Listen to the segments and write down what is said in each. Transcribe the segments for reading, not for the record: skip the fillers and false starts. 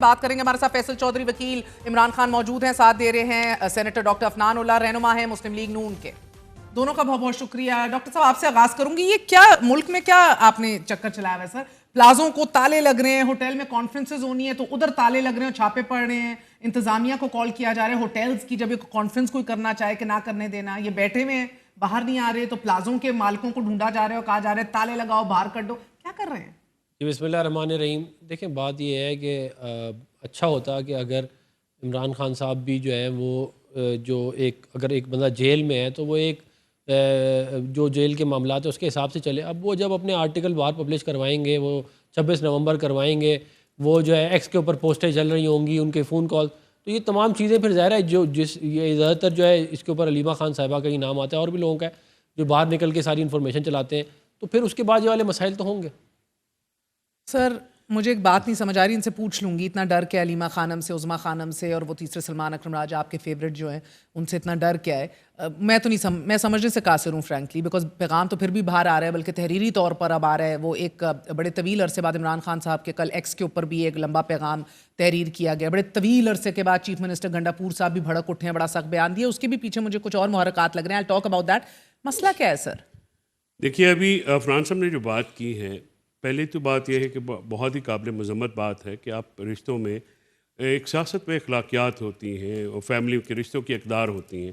بات کریں گے ہمارے ساتھ فیصل چودھری وکیل عمران خان موجود ہیں، ساتھ دے رہے ہیں سینیٹر ڈاکٹر عفنان اللہ رہنما ہیں مسلم لیگ نون کے. دونوں کا بہت بہت شکریہ. ڈاکٹر صاحب آپ سے آغاز کروں گی، یہ کیا ملک میں کیا آپ نے چکر چلایا ہوا ہے سر؟ پلازوں کو تالے لگ رہے ہیں، ہوٹل میں کانفرنسز ہونی ہے تو ادھر تالے لگ رہے ہیں، چھاپے پڑ رہے ہیں، انتظامیہ کو کال کیا جا رہا ہے ہوٹلز کی جب ایک کانفرنس کوئی کرنا چاہے کہ نہ کرنے دینا، یہ بیٹھے ہوئے ہیں باہر نہیں آ رہے تو پلازوں کے مالکوں کو ڈھونڈا جا رہا ہے اور کہا جا رہا ہے تالے لگاؤ باہر کر دو. کیا کر رہے ہیں؟ بسم اللہ الرحمن الرحیم. دیکھیں بات یہ ہے کہ اچھا ہوتا کہ اگر عمران خان صاحب بھی جو ہے وہ اگر ایک بندہ جیل میں ہے تو وہ ایک جو جیل کے معاملات ہیں اس کے حساب سے چلے. اب وہ جب اپنے آرٹیکل باہر پبلش کروائیں گے، وہ 26 نومبر کروائیں گے، وہ جو ہے ایکس کے اوپر پوسٹیں چل رہی ہوں گی، ان کے فون کال، تو یہ تمام چیزیں پھر ظاہر ہے یہ زیادہ تر جو ہے اس کے اوپر علیمہ خان صاحبہ کا ہی نام آتا ہے اور بھی لوگوں کا ہے جو باہر نکل کے ساری انفارمیشن چلاتے ہیں، تو پھر اس کے بعد یہ والے مسائل تو ہوں گے. سر مجھے ایک بات نہیں سمجھ آ رہی، ان سے پوچھ لوں گی. اتنا ڈر کیا علیمہ خانم سے، عظمیٰ خانم سے، اور وہ تیسرے سلمان اکرم راجہ آپ کے فیوریٹ جو ہیں ان سے اتنا ڈر کیا ہے؟ میں تو نہیں میں سمجھنے سے قاصر ہوں فرینکلی، بیکاز پیغام تو پھر بھی باہر آ رہا ہے، بلکہ تحریری طور پر اب آ رہا ہے. وہ ایک بڑے طویل عرصے بعد عمران خان صاحب کے کل ایکس کے اوپر بھی ایک لمبا پیغام تحریر کیا گیا، بڑے طویل عرصے کے بعد چیف منسٹر گنڈا پور صاحب بھی بھڑک اٹھے ہیں، بڑا سخت بیان دیا. اس کے بھی پیچھے مجھے کچھ اور محرکات لگ رہے ہیں. I'll talk about that. مسئلہ کیا ہے سر؟ دیکھیے ابھی عفنان صاحب نے جو بات کی ہے، پہلے تو بات یہ ہے کہ بہت ہی قابل مذمت بات ہے کہ آپ رشتوں میں ایک سیاست میں اخلاقیات ہوتی ہیں اور فیملی کے رشتوں کی اقدار ہوتی ہیں،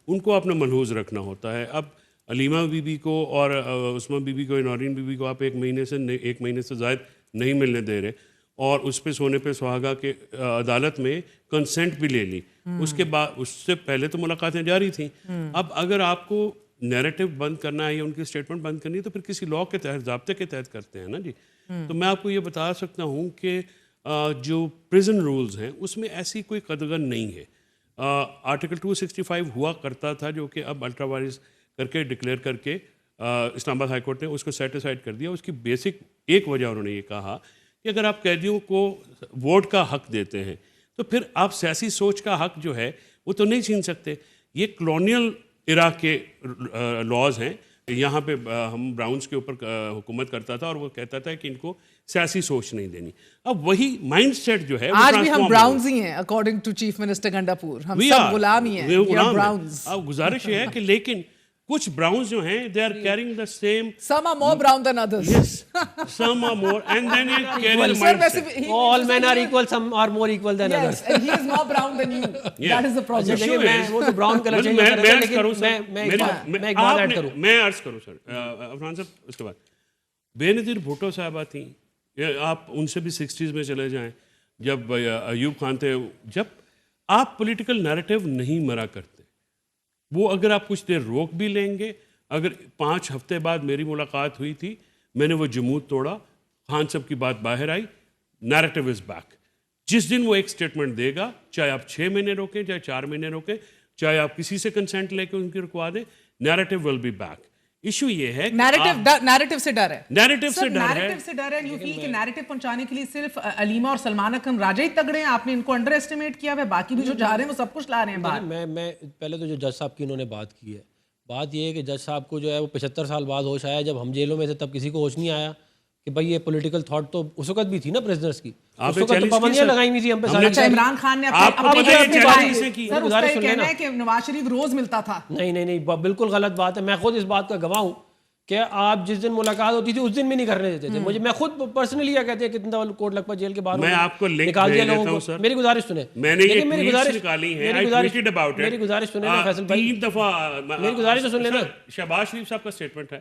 ان کو آپ نے ملحوظ رکھنا ہوتا ہے. اب علیمہ بی بی کو اور عصمہ بی بی کو، نورین بی بی کو آپ ایک مہینے سے زائد نہیں ملنے دے رہے اور اس پہ سونے پہ سہاگا کے عدالت میں کنسنٹ بھی لے لی. اس کے بعد اس سے پہلے تو ملاقاتیں جاری تھیں. اب اگر آپ کو نیریٹو بند کرنا ہے یا ان کی اسٹیٹمنٹ بند کرنی ہے تو پھر کسی لاء کے تحت، ضابطے کے تحت کرتے ہیں نا جی. تو میں آپ کو یہ بتا سکتا ہوں کہ جو پریزن رولز ہیں اس میں ایسی کوئی قدغن نہیں ہے. آرٹیکل 265 ہوا کرتا تھا جو کہ اب الٹرا وائرس کر کے ڈکلیئر کر کے اسلام آباد ہائی کورٹ نے اس کو سیٹیسفائڈ کر دیا. اس کی بیسک ایک وجہ انہوں نے یہ کہا کہ اگر آپ قیدیوں کو ووٹ کا حق دیتے ہیں تو پھر آپ سیاسی سوچ کا حق جو ہے وہ تو نہیں چھین سکتے. یہ کلونیل ایرا کے لاز ہیں. یہاں پہ ہم براؤنز کے اوپر حکومت کرتا تھا اور وہ کہتا تھا کہ ان کو سیاسی سوچ نہیں دینی. اب وہی مائنڈ سیٹ جو ہے آج بھی ہم براؤنز ہی ہیں اکارڈنگ ٹو چیف منسٹر گنڈا پور، ہم سب غلام ہی ہیں. اب گزارش یہ ہے کہ لیکن کچھ براؤنز جو ہیں they are carrying the same, some are more brown than others. Yes, some are more, and then you carry the mindset. All men are equal, some are more equal than others. Yes, and he is more brown than you. That is the problem. وہ تو brown colour change ہوتا ہے. لیکن میں ایک بات add کروں. میں عرض کروں سر عفنان صاحب. اس کے بعد بے نظیر بھٹو صاحبہ تھیں، آپ ان سے بھی 60s میں چلے جائیں جب ایوب خان تھے. جب آپ پولیٹیکل نیریٹو نہیں مرا کرتے، وہ اگر آپ کچھ دیر روک بھی لیں گے. اگر 5 ہفتے بعد میری ملاقات ہوئی تھی، میں نے وہ جمود توڑا، خان صاحب کی بات باہر آئی، نیریٹو از بیک. جس دن وہ ایک سٹیٹمنٹ دے گا، چاہے آپ 6 مہینے روکیں، چاہے 4 مہینے روکیں، چاہے آپ کسی سے کنسنٹ لے کے ان کی رکوا دیں، narrative will be back. Issue یہ ہے نیریٹو سے ڈر ہے. نیریٹو سے ڈر ہے. یو فیل کہ نیریٹو پہنچانے کے لیے صرف علیمہ اور سلمان اکرم راجہ ہی تگڑے ہیں؟ آپ نے ان کو انڈر ایسٹیمیٹ کیا ہے؟ باقی بھی جو جا رہے ہیں وہ سب کچھ لا رہے ہیں باہر. میں پہلے تو جو جج صاحب کی انہوں نے بات کی ہے، بات یہ ہے کہ جج صاحب کو جو ہے وہ 75 سال بعد ہوش آیا. جب ہم جیلوں میں سے تب کسی کو ہوش نہیں آیا کہ بھائی یہ پولیٹیکل تھاٹ تو اس وقت بھی تھی نا پریزنرز کی، اس وقت تو پابندیاں لگائی ہوئی تھی ہم پہ ساری. اچھا عمران خان نے کہنا ہے کہ نواز شریف روز ملتا تھا. نہیں بالکل غلط بات ہے. میں خود اس بات کا گواہ ہوں کہ آپ جس دن ملاقات ہوتی تھی اس دن بھی نہیں کرنے دیتے تھے. میں خود پرسنلی کیا کہتے ہیں کتنا کوٹ لکھپت جیل کے باہر میں آپ کو لنک نکال دیا لوگوں کو. میری گزارش سنیں، میں نے یہ ٹویٹس نکالی ہیں، میری گزارش سنیں نا فیصل بھائی، 3 دفعہ میری گزارش تو سن لینا. شہباز شریف صاحب کا سٹیٹمنٹ ہے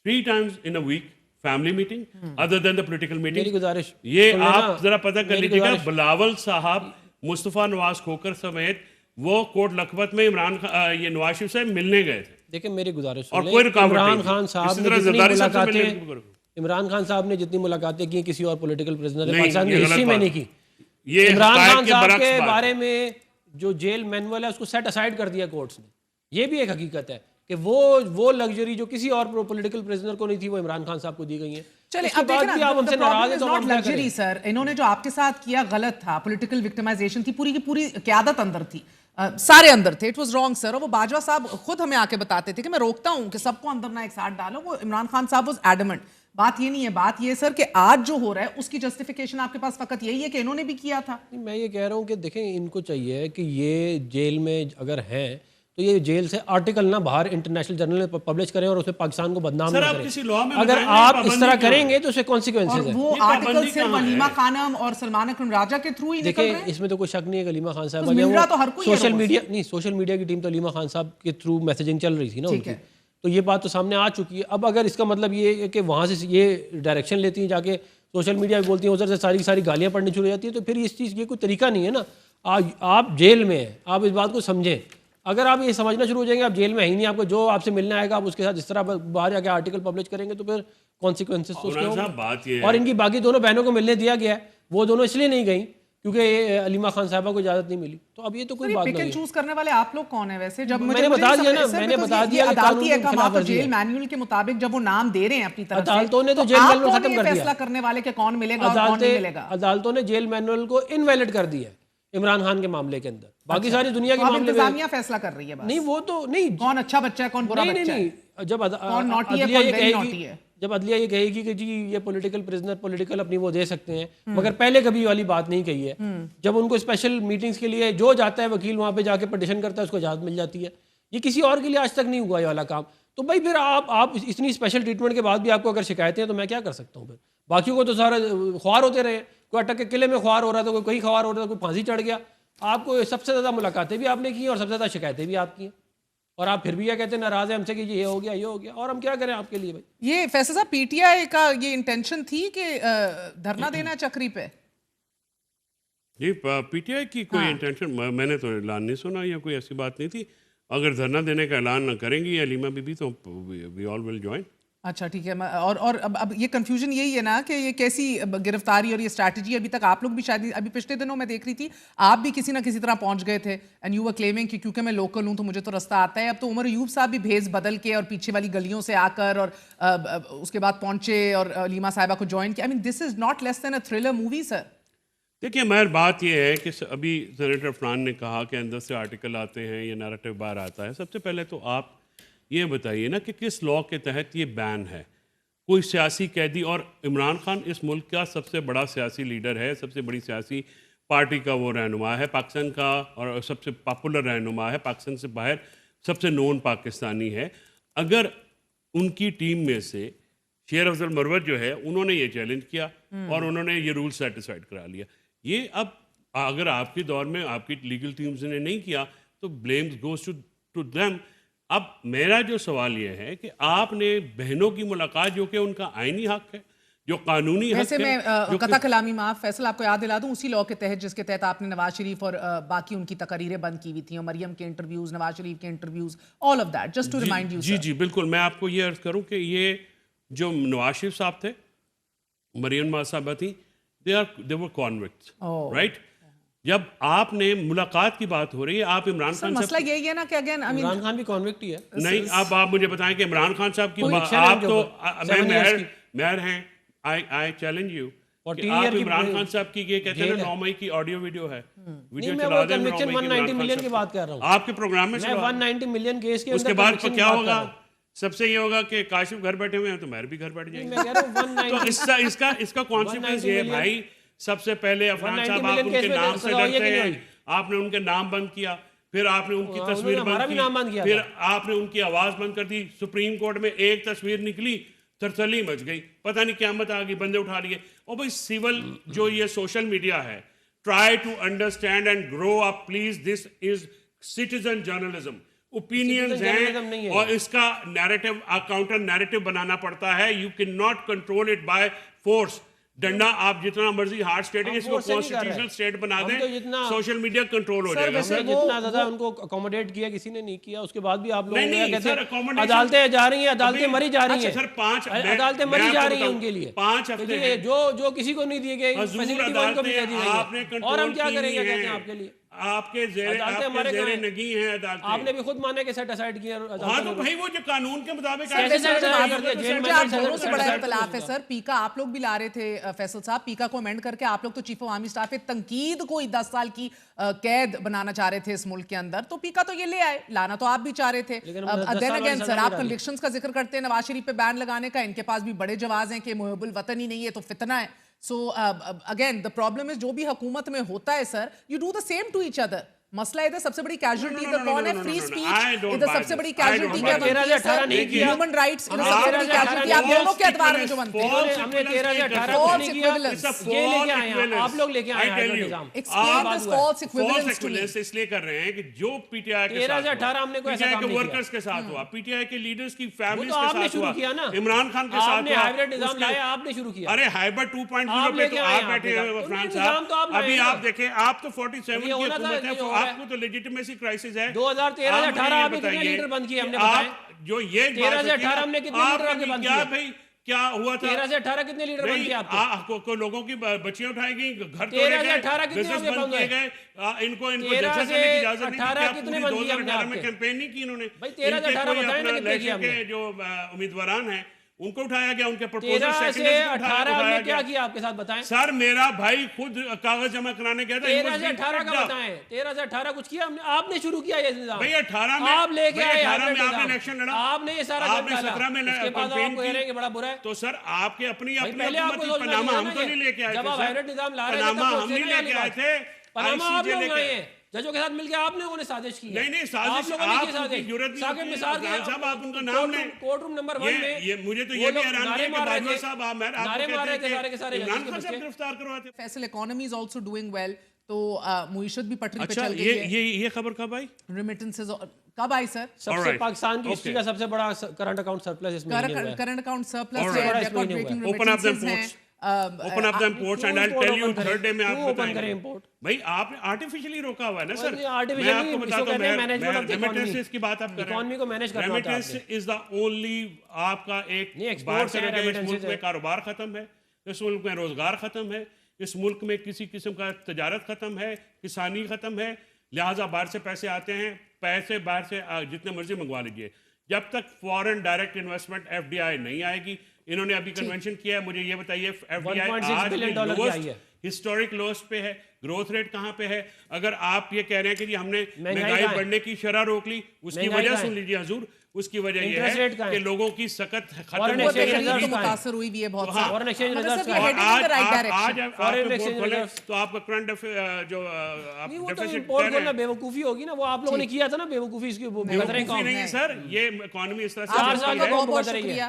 3 times in a week family meeting other than the political meeting. میری گزارش یہ آپ ذرا پتہ کر لیجیے گا. بلاول صاحب، مصطفیٰ نواز کھوکر سمیت وہ کوٹ لکھپت میں یہ نواز شریف سے ملنے گئے تھے. دیکھیں میری گزارش اور کوئی رکاوٹ نہیں. عمران خان صاحب نے جتنی ملاقاتیں کی کسی اور پولیٹیکل پرزنر نے پاکستان کی ہسٹری میں نہیں کی. عمران خان صاحب کے بارے میں جو جیل مینول ہے اس کو سیٹ اسائیڈ کر دیا کورٹس نے. یہ بھی ایک حقیقت ہے کہ وہ لگژری جو کسی اور پولیٹیکل پرزنر کو نہیں تھی وہ عمران خان صاحب کو دی گئی ہیں. چلیں اب دیکھیں نا، the problem is not luxury سر. انہوں نے جو آپ کے ساتھ کیا غلط تھا، پولیٹیکل وکٹمائزیشن تھی، پوری کی پوری قیادت اندر تھی، سارے اندر تھے. اٹ واز رانگ سر. اور وہ باجوہ صاحب خود ہمیں آ کے بتاتے تھے کہ میں روکتا ہوں کہ سب کو اندر نہ ایک ساتھ ڈالو. وہ عمران خان صاحب واز ایڈمنٹ. بات یہ نہیں ہے. بات یہ سر کہ آج جو ہو رہا ہے اس کی جسٹیفیکیشن آپ کے پاس فقط یہی ہے کہ انہوں نے بھی کیا تھا. میں یہ کہہ رہا ہوں کہ دیکھیں ان کو چاہیے کہ یہ جیل میں اگر ہیں تو یہ جیل سے آرٹیکل نہ باہر انٹرنیشنل جرنل میں پبلش کریں اور اس میں پاکستان کو بدنام نہ کریں. اگر آپ اس طرح کریں گے تو اس سے کانسیکوینسز ہیں. وہ آرٹیکل صرف علیمہ خانم اور سلمان اکرم راجہ کے تھرو ہی نکل رہے ہیں. اس میں تو کوئی شک نہیں ہے کہ علیمہ خان صاحب سوشل میڈیا نہیں سوشل میڈیا کی ٹیم تو علیمہ خان صاحب کے تھرو میسیجنگ چل رہی تھی نا ان کی, تو یہ بات تو سامنے آ چکی ہے. اب اگر اس کا مطلب یہ ہے کہ وہاں سے یہ ڈائریکشن لیتی ہیں جا کے سوشل میڈیا بولتی ہیں, ادھر سے ساری گالیاں پڑھنی شروع ہو جاتی ہیں, تو پھر اس چیز یہ کوئی طریقہ نہیں ہے نا. آپ جیل میں ہیں, آپ اس بات کو سمجھیں. اگر آپ یہ سمجھنا شروع ہو جائیں گے آپ جیل میں ہی نہیں, آپ کو جو آپ سے ملنے آئے گا آپ اس کے ساتھ اس طرح باہر جا کے آرٹیکل پبلش کریں گے تو پھر کانسیکوینسز تو اس کے ہوں. اور ان کی باقی دونوں بہنوں کو ملنے دیا گیا ہے, وہ دونوں اس لیے نہیں گئیں کیونکہ علیمہ خان صاحبہ کو اجازت نہیں ملی. تو اب یہ تو کوئی بات نہیں ہے. پک اینڈ چوز کرنے والے آپ لوگ کون ہیں ویسے؟ جب میں نے بتا دیا نا, میں نے بتا دیا کہ عدالتی احکامات اور جیل مینول کے مطابق جب وہ نام دے رہے ہیں اپنی طرف سے, عدالتوں نے تو جیل مینول ختم کر دیا. فیصلہ کرنے والے کہ کون ملے گا اور کون نہیں ملے گا. عدالتوں نے جیل مینول کو انویلڈ کر دیا ہے عمران خان کے معاملے کے اندر. باقی ساری دنیا کے معاملے میں انتظامیہ فیصلہ کر رہی ہے. نہیں وہ تو نہیں, کون اچھا بچہ ہے کون برا بچہ ہے, جب کون نوٹی ہے کون ویری نوٹی ہے. جب عدلیہ یہ کہے گی کہ جی یہ پولیٹیکل پرزنر پولیٹیکل اپنی وہ دے سکتے ہیں, مگر پہلے کبھی والی بات نہیں کہی ہے. جب ان کو اسپیشل میٹنگز کے لیے جو جاتا ہے وکیل وہاں پہ جا کے پٹیشن کرتا ہے اس کو اجازت مل جاتی ہے. یہ کسی اور کے لیے آج تک نہیں ہوا یہ والا کام. تو بھائی پھر آپ اتنی اسپیشل ٹریٹمنٹ کے بعد بھی آپ کو اگر شکایتیں ہیں تو میں کیا کر سکتا ہوں. پھر باقیوں کو تو سارا خوار ہوتے رہے, کوئی اٹک کے قلعے میں خوار ہو رہا تھا, کوئی کہیں خوار ہو رہا تھا, کوئی پھانسی چڑھ گیا. آپ کو سب سے زیادہ ملاقاتیں بھی آپ نے کی اور سب سے زیادہ شکایتیں بھی آپ کی ہیں, اور آپ پھر بھی کیا کہتے ہیں ناراض ہیں ہم سے کہ یہ ہو گیا, اور ہم کیا کریں آپ کے لیے. بھائی یہ فیصل صاحب پی ٹی آئی کا یہ انٹینشن تھی کہ دھرنا دینا چکری پہ؟ جی پی ٹی آئی کی کوئی انٹینشن میں نے تو اعلان نہیں سنا یا کوئی ایسی بات نہیں تھی. اگر دھرنا دینے کا اعلان نہ کریں گی علیمہ بی بی تو وی آل ول جوائن. اچھا ٹھیک ہے. اور اب یہ کنفیوژن یہی ہے نا کہ یہ کیسی گرفتاری اور یہ اسٹریٹجی ابھی تک آپ لوگ بھی شاید ابھی پچھلے دنوں میں دیکھ رہی تھی آپ بھی کسی نہ کسی طرح پہنچ گئے تھے اینڈ یو ور کلیمنگ کہ کیونکہ میں لوکل ہوں تو مجھے تو رستہ آتا ہے. اب تو عمر ایوب صاحب بھی بھیس بدل کے اور پیچھے والی گلیوں سے آ کر اور اس کے بعد پہنچے اور علیمہ صاحبہ کو جوائن کیا. I mean this is not less than a thriller movie sir. دیکھیے مہر بات یہ ہے کہ ابھی سینیٹر عفنان نے کہا کہ اندر سے آرٹیکل آتے ہیں یا نیریٹو باہر آتا ہے. سب سے پہلے تو آپ یہ بتائیے نا کہ کس لاء کے تحت یہ بین ہے. کوئی سیاسی قیدی, اور عمران خان اس ملک کا سب سے بڑا سیاسی لیڈر ہے, سب سے بڑی سیاسی پارٹی کا وہ رہنما ہے پاکستان کا, اور سب سے پاپولر رہنما ہے پاکستان سے باہر, سب سے نون پاکستانی ہے. اگر ان کی ٹیم میں سے شیر افضل مروت جو ہے انہوں نے یہ چیلنج کیا اور انہوں نے یہ رول سیٹسفائڈ کرا لیا, یہ اب اگر آپ کے دور میں آپ کی لیگل ٹیمز نے نہیں کیا تو بلیمز گوز ٹو دیم. اب میرا جو سوال یہ ہے کہ آپ نے بہنوں کی ملاقات جو کہ ان کا آئینی حق ہے, جو قانونی حق ہے. ویسے میں قطع کلامی معاف فیصل آپ کو یاد دلا دوں اسی لاء کے تحت جس کے تحت آپ نے نواز شریف اور باقی ان کی تقریریں بند کی ہوئی تھیں, اور مریم کے انٹرویوز, نواز شریف کے interviews, all of that, just to remind you. جی بالکل. میں آپ کو یہ عرض کروں کہ یہ جو نواز شریف صاحب تھے, مریم صاحبہ تھیں, they were convicts, right? جب آپ نے ملاقات کی بات ہو رہی ہے, آپ عمران خان صاحب, مسئلہ یہی ہے نا کہ اگین عمران خان بھی کنوکٹ ہی ہے. نہیں اب آپ مجھے بتائیں کہ عمران خان صاحب کی آپ تو مہر ہیں, I challenge you کہ آپ عمران خان صاحب کی یہ کہتے ہیں 9 مئی کی آڈیو ویڈیو ہے, ویڈیو چلا دیں 190 ملین کی بات کر رہا ہوں آپ کے پروگرام میں. 190 ملین کیس کے اس کے بعد کیا ہوگا؟ سب سے یہ ہوگا کہ کاشف گھر بیٹھے ہوئے ہیں تو مہر بھی گھر بیٹھ جائیں گے. تو اس کا کانسیکوینس یہ ہے بھائی, سب سے پہلے عفان صاحب آپ ان کے نام سے ڈرتے ہیں, آپ نے ان کے نام بند کیا, پھر آپ نے ان کی تصویر بند کی, پھر آپ نے ان کی آواز بند کر دی. سپریم کورٹ میں ایک تصویر نکلی, ترتلی مچ گئی, پتہ نہیں قیامت آ گئی, بندے اٹھا لیے. اور بھائی سیول جو یہ سوشل میڈیا ہے, try to understand and grow up please. This is citizen journalism, opinions ہیں اور اس کا نیریٹو کاؤنٹر نیریٹو بنانا پڑتا ہے. You can not control it by force. ڈنڈا آپ جتنا مرضی ہارڈ اسٹیٹ ہے, اس کو کانسٹیٹیوشنل اسٹیٹ بنا دیں, سوشل میڈیا کنٹرول ہو جائے گا. جتنا زیادہ ان کو اکوموڈیٹ کیا کسی نے نہیں کیا, اس کے بعد بھی آپ لوگ کہتے ہیں عدالتیں جا رہی ہیں, عدالتیں مری جا رہی ہیں, عدالتیں مری جا رہی ہیں ان کے لیے 5 ہفتے جو کسی کو نہیں دیے گئے فیسلٹی ان کو بھی دے دی گئی ہے, اور ہم کیا کریں گے کہتے ہیں آپ کے لیے. آپ کے زیر نگی ہیں عدالتیں. آپ نے بھی خود مانا کہ سیٹ اسائڈ کیا. ہاں تو بھائی وہ جو قانون کے مطابق آپ دونوں سے بڑا اختلاف ہے سر. پیکا آپ لوگ بھی لا رہے تھے فیصل صاحب, پیکا کو امینڈ کر کے آپ لوگ تو چیف آف آرمی اسٹاف تنقید کو 10 سال کی قید بنانا چاہ رہے تھے اس ملک کے اندر, تو پیکا تو یہ لے آئے, لانا تو آپ بھی چاہ رہے تھے. دین اگین سر آپ کنوکشنز کا ذکر کرتے ہیں نواز شریف پہ بین لگانے کا, ان کے پاس بھی بڑے جواز ہیں کہ محب الوطن ہی نہیں ہے تو فتنہ ہے. So again the problem is جو بھی حکومت میں ہوتا ہے sir, you do the same to each other. مسئلہ ادھر سب سے بڑی کیجوالٹی ادھر کون ہے؟ Free speech. ادھر سب سے بڑی کیجوالٹی کیا بنتی ہے سر؟ Human rights. ادھر سب سے بڑی کیجوالٹی آپ دونوں کے اعتبار میں جو بنتے ہیں. ہم نے 13/18 کو نہیں کیا, یہ لے کے آئے ہیں آپ لوگ, لے کے آئے ہیں نظام. Explain this false equivalence to me. اس لیے کر رہے ہیں کہ جو پی ٹی آئی کے 13/18 ہم نے کوئی ایسا کام نہیں کیا. ورکرز کے ساتھ ہوا, پی ٹی آئی کے لیڈرز کی فیملیز وہ تو کے آپ نے ساتھ شروع ہوا, کیا نا, عمران خان کے آپ ساتھ نے ہوا. ہائیبرڈ نظام لایا, آپ نے شروع کیا. ارے ہائیبرڈ 2.0 پہ تو آپ بیٹھے ہیں عمران صاحب. ابھی آپ دیکھیں, آپ تو 47 کی حکومت ہے, آپ کو تو لیجیٹمیسی کرائسس ہے. 2013-18 آپ نے کتنے لیڈر بند کیے ہم نے بتائیں. جو یہ 13 سے 18 ہم نے کتنے لیڈر آپ کے بند کیے؟ بھائی کیا ہوا تھا؟ 13 سے 18 کتنے لیڈر بند کیے آپ کے؟ کو لوگوں کی بچیاں اٹھائی گئی, گھر 13 سے 18 کتنے بزنس آپ کے بند بند کیے ہوئے؟ گئے, ان کو 13 جلسہ سے کرنے کی اجازت نہیں 18 دی. کتنے پوری بند کیے ہم نے 2018 آپ میں کے؟ کیمپین نہیں کی انہوں نے. بھائی 13 سے 18 بتائیں نا کتنے کیے ہم نے. جو امیدواران ہیں ان کو اٹھایا گیا, ان کے 13 سے 18 ہم نے کیا کیا آپ کے ساتھ بتائیں. سر میرا بھائی خود کاغذ جمع کرانے گیا تھا. 13 سے 18 کا بتائیں, 13 سے 18 کچھ کیا ہم نے, آپ نے شروع کیا یہ نظام. بھائی 18 میں آپ لے کے آئے, 18 میں آپ نے الیکشن لڑا, آپ نے یہ سارا آپ نے 17 میں اس کے بعد آپ کو کہہ رہے ہیں کہ بڑا برا ہے. تو سر آپ کے اپنی پہلے آپ کو پناما ہم تو نہیں لے کے آئے تھے. جب آپ ہائیبرڈ نظام لا رہے تھے پناما ہم نہیں لے کے آئے تھے, پناما آپ لوگ لائے ہیں. ججوں کے ساتھ مل کے آپ لوگوں نے سازش کی. نہیں سازش آپ کی ضرورت نہیں. صاحب آپ ان کا نام لیں. کورٹ روم نمبر 1 میں یہ مجھے تو یہ بھی حیران ہے کہ باجوہ صاحب آپ کو کہتے ہیں عمران خان صاحب گرفتار کرواتے. Faisal economy is also doing well, تو معیشت بھی پٹری پہ اچھا چل گئی ہے. یہ خبر کب آئی؟ ریمیٹنسز کب آئی سر؟ سب سے پاکستان کی ہسٹری کا سب سے بڑا کرنٹ اکاؤنٹ سرپلس اس میں کرنٹ اکاؤنٹ سرپلس ہے, ریکارڈ بریکنگ ریمیٹنسز ہیں. Open up the imports and I'll tell you third day میں آپ اوپن کریں امپورٹ. بھائی آپ نے آرٹیفیشلی روکا ہوا ہے نا سر. میں آرٹیفیشلی آپ کو بتاتا ہوں, مینجمنٹ آف دی ریمیٹنسز کی بات آپ کر رہے ہیں. اکانومی کو مینیج کرنا ہوتا ہے. ریمیٹنس از دا اونلی آپ کا ایک باہر سے اس ملک میں کاروبار ختم ہے, اس ملک میں روزگار ختم ہے, اس ملک میں کسی قسم کا تجارت ختم ہے, کسانی ختم ہے, لہٰذا باہر سے پیسے آتے ہیں, پیسے باہر سے جتنے مرضی منگوا لیجیے. جب تک foreign direct investment F D I نہیں آئے گی, انہوں نے ابھی کنونشن کیا ہے, مجھے یہ بتائیے ایف ڈی آئی آج بھی لوسٹ ہسٹورک لوسٹ پہ ہے, گروتھ ریٹ کہاں پہ ہے؟ اگر آپ یہ کہہ رہے ہیں کہ ہم نے مہنگائی بڑھنے کی شرح روک لی, اس کی وجہ سن لیجیے حضور, اس کی وجہ یہ ہے کہ لوگوں کی سخت ختم ہو گئی, متاثر ہوئی بھی ہے بہت سا. فورن ایکسچینج ریزروز آج تو آپ کا کرنٹ جو آپ ڈیفیسٹ بولنا بیوقوفی ہوگی نا, وہ آپ لوگوں نے کیا تھا نا بیوقوفی. اس کی نہیں سر, یہ اکانومی اس طرح سے بہت بہت شکریہ.